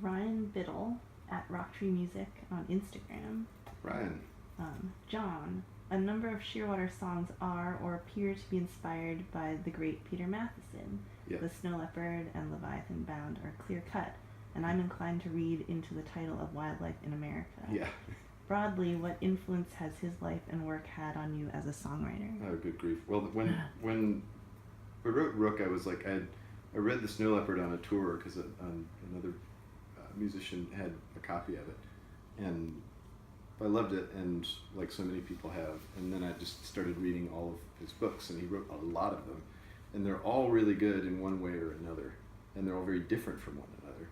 Ryan Biddle at Rocktree Music on Instagram. Ryan. John, a number of Shearwater songs are or appear to be inspired by the great Peter Matthiessen. Yeah. The Snow Leopard and Leviathan bound are clear cut, and I'm inclined to read into the title of Wildlife in America. Yeah. Broadly, what influence has his life and work had on you as a songwriter? Oh, good grief. Well, when I wrote Rook, I was like, I read The Snow Leopard on a tour because another musician had a copy of it, and I loved it, and like so many people have, and then I just started reading all of his books, and he wrote a lot of them, and they're all really good in one way or another, and they're all very different from one another.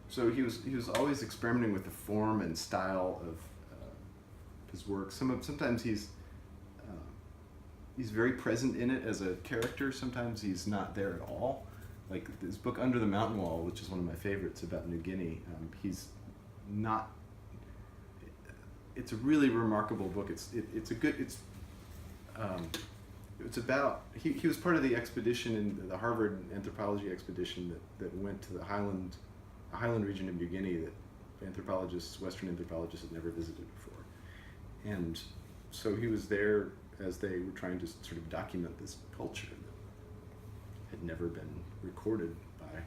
So he was always experimenting with the form and style of his work. Sometimes he's very present in it as a character. Sometimes he's not there at all. Like this book Under the Mountain Wall, which is one of my favorites about New Guinea. He's not. It's a really remarkable book. It's about he was part of the expedition in the Harvard anthropology expedition that went to the highland region of New Guinea that Western anthropologists had never visited before, and so he was there as they were trying to sort of document this culture that had never been recorded by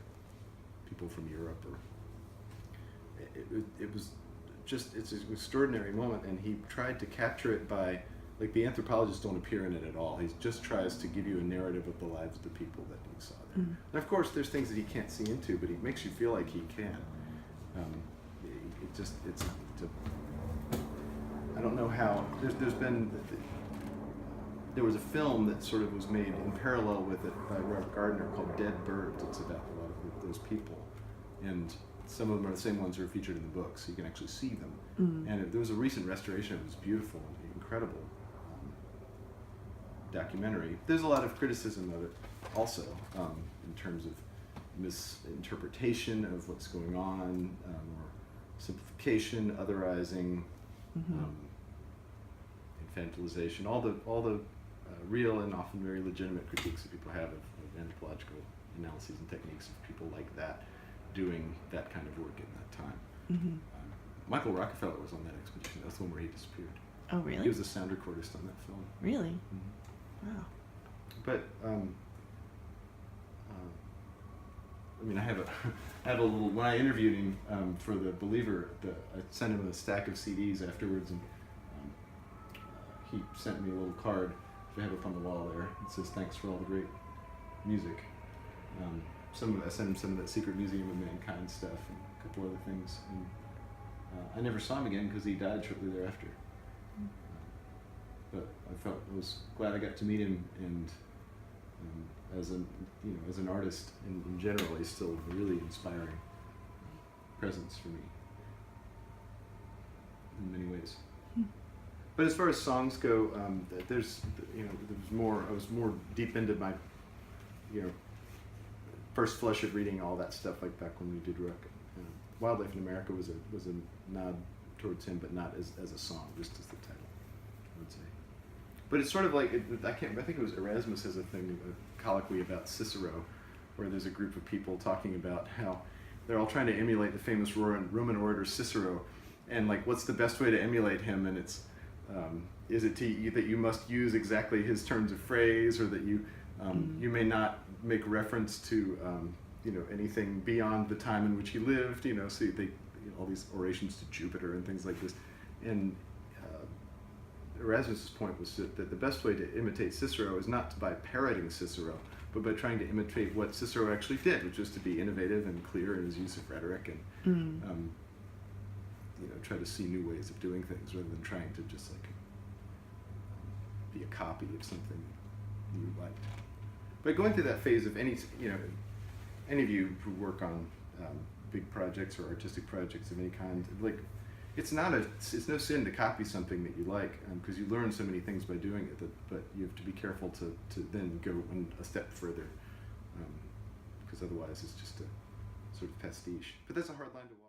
people from Europe, or it was just, it's an extraordinary moment, and he tried to capture it by, like, the anthropologists don't appear in it at all. He just tries to give you a narrative of the lives of the people that he saw there. Mm. And of course there's things that he can't see into, but he makes you feel like he can. I don't know how, there was a film that sort of was made in parallel with it by Robert Gardner called Dead Birds. It's about a lot of those people, and some of them are the same ones that are featured in the book, so you can actually see them. Mm. And there was a recent restoration. It was beautiful, incredible documentary. There's a lot of criticism of it also, in terms of misinterpretation of what's going on, or simplification, otherizing, infantilization, all the real and often very legitimate critiques that people have of anthropological analyses and techniques of people like that doing that kind of work in that time. Mm-hmm. Michael Rockefeller was on that expedition. That's the one where he disappeared. Oh, really? He was a sound recordist on that film. Really? Mm-hmm. Wow. But I mean, I have a little. When I interviewed him for The Believer, I sent him a stack of CDs afterwards, and he sent me a little card to have up on the wall there. It says, "Thanks for all the great music." I sent him some of that Secret Museum of Mankind stuff and a couple other things. And I never saw him again because he died shortly thereafter. But I was glad I got to meet him, and as an artist in general, he's still a really inspiring presence for me in many ways. But as far as songs go, there was more. I was more deep into my, first flush of reading all that stuff, like back when we did Rook. Wildlife in America was a nod towards him, but not as a song, just as the title, I would say. But it's sort of like, I think it was Erasmus has a thing, a colloquy about Cicero, where there's a group of people talking about how they're all trying to emulate the famous Roman orator Cicero, and like, what's the best way to emulate him? And it's, is it that you must use exactly his turns of phrase, or that you may not make reference to anything beyond the time in which he lived, so all these orations to Jupiter and things like this. And Erasmus's point was that the best way to imitate Cicero is not by parroting Cicero, but by trying to imitate what Cicero actually did, which was to be innovative and clear in his use of rhetoric, and try to see new ways of doing things rather than trying to just like be a copy of something you liked. But going through that phase of any of you who work on big projects or artistic projects of any kind, like, it's no sin to copy something that you like, because you learn so many things by doing it, but you have to be careful to then go a step further, because otherwise it's just a sort of pastiche. But that's a hard line to walk.